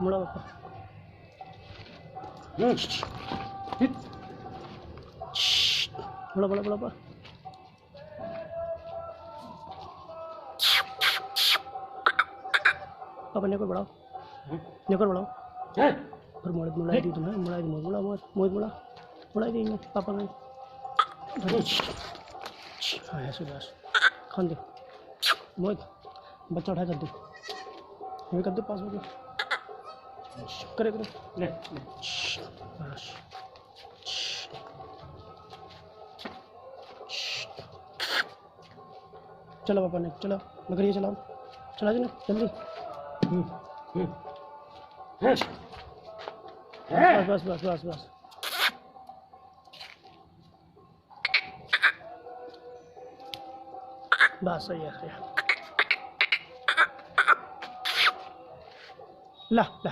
मुड़ा पापा। मुड़ा मुड़ा मुड़ा पापा। पापा नेकर बढ़ाओ, नेकर बढ़ाओ। और मुड़ा मुड़ा दी तुम्हें, मुड़ा दी मुड़ा मुड़ा मुड़ा मुड़ा दी मैं पापा में। हाँ ऐसे बस खान दे मोहित, बच्चा उठा कर दे, ये कर दे पास में करे करे ले ले बस। चलो पापा ने चलो बकरी चलाओ, चला जी ना जल्दी। बस बस बस बस बस सही है। ला ला